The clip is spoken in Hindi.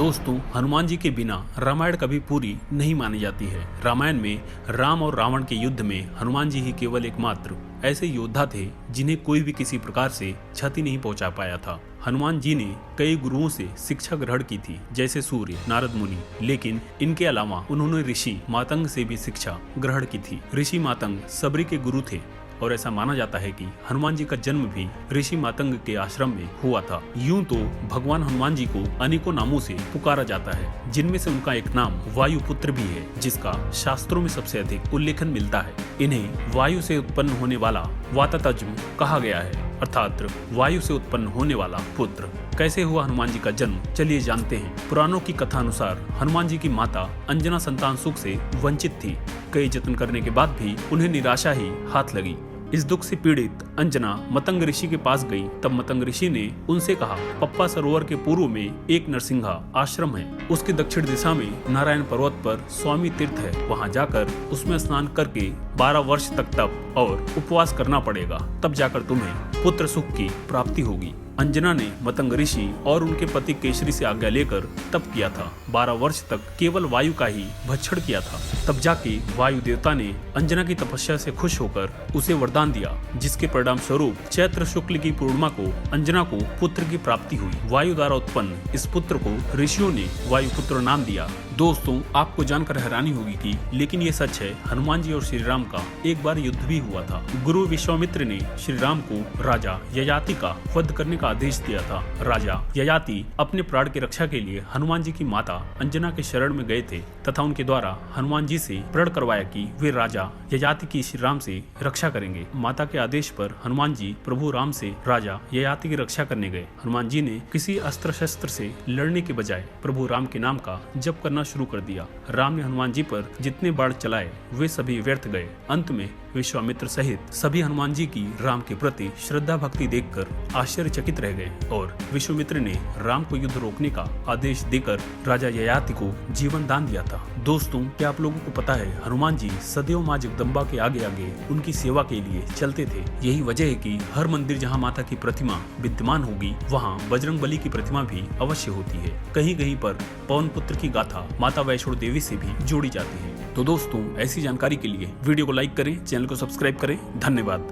दोस्तों, हनुमान जी के बिना रामायण कभी पूरी नहीं मानी जाती है। रामायण में राम और रावण के युद्ध में हनुमान जी ही केवल एकमात्र ऐसे योद्धा थे जिन्हें कोई भी किसी प्रकार से क्षति नहीं पहुंचा पाया था। हनुमान जी ने कई गुरुओं से शिक्षा ग्रहण की थी, जैसे सूर्य, नारद मुनि, लेकिन इनके अलावा उन्होंने ऋषि मातंग से भी शिक्षा ग्रहण की थी। ऋषि मातंग सबरी के गुरु थे और ऐसा माना जाता है कि हनुमान जी का जन्म भी ऋषि मातंग के आश्रम में हुआ था। यूं तो भगवान हनुमान जी को अनेकों नामों से पुकारा जाता है, जिनमें से उनका एक नाम वायुपुत्र भी है, जिसका शास्त्रों में सबसे अधिक उल्लेखन मिलता है। इन्हें वायु से उत्पन्न होने वाला वाततज्म कहा गया है, अर्थात वायु से उत्पन्न होने वाला पुत्र। कैसे हुआ हनुमान जी का जन्म, चलिए जानते हैं। पुराणों की कथा अनुसार हनुमान जी की माता अंजना संतान सुख से वंचित थी। कई जतन करने के बाद भी उन्हें निराशा ही हाथ लगी। इस दुख से पीड़ित अंजना मतंग ऋषि के पास गई। तब मतंग ऋषि ने उनसे कहा, पप्पा सरोवर के पूर्व में एक नरसिंहा आश्रम है, उसके दक्षिण दिशा में नारायण पर्वत पर स्वामी तीर्थ है, वहां जाकर उसमें स्नान करके 12 वर्ष तक तप और उपवास करना पड़ेगा, तब जाकर तुम्हें पुत्र सुख की प्राप्ति होगी। अंजना ने मतंग ऋषि और उनके पति केसरी से आज्ञा लेकर तप किया था। 12 वर्ष तक केवल वायु का ही भक्षण किया था। तब जाके वायु देवता ने अंजना की तपस्या से खुश होकर उसे वरदान दिया, जिसके परिणाम स्वरूप चैत्र शुक्ल की पूर्णिमा को अंजना को पुत्र की प्राप्ति हुई। वायु द्वारा उत्पन्न इस पुत्र को ऋषियों ने वायुपुत्र नाम दिया। दोस्तों, आपको जानकर हैरानी होगी कि लेकिन ये सच है, हनुमान जी और श्री राम का एक बार युद्ध भी हुआ था। गुरु विश्वामित्र ने श्री राम को राजा ययाति का वध करने का आदेश दिया था। राजा ययाति अपने प्राण की रक्षा के लिए हनुमान जी की माता अंजना के शरण में गए थे तथा उनके द्वारा हनुमान जी से प्रण करवाया कि वे राजा ययाति की श्री राम से रक्षा करेंगे। माता के आदेश पर हनुमान जी प्रभु राम से राजा ययाति की रक्षा करने गए। हनुमान जी ने किसी अस्त्र शस्त्र से लड़ने के बजाय प्रभु राम के नाम का जप करना शुरू कर दिया। राम ने हनुमान जी पर जितने बाण चलाए वे सभी व्यर्थ गए। अंत में विश्वामित्र सहित सभी हनुमान जी की राम के प्रति श्रद्धा भक्ति देखकर आश्चर्यचकित रह गए और विश्वामित्र ने राम को युद्ध रोकने का आदेश देकर राजा ययाति को जीवन दान दिया था। दोस्तों, क्या आप लोगों को पता है हनुमान जी सदैव मां जगदम्बा के आगे आगे उनकी सेवा के लिए चलते थे। यही वजह है कि हर मंदिर जहाँ माता की प्रतिमा विद्यमान होगी वहाँ बजरंगबली की प्रतिमा भी अवश्य होती है। कहीं कहीं पर पवन पुत्र की गाथा माता वैष्णो देवी से भी जोड़ी जाती है। तो दोस्तों, ऐसी जानकारी के लिए वीडियो को लाइक करें, चैनल को सब्सक्राइब करें। धन्यवाद।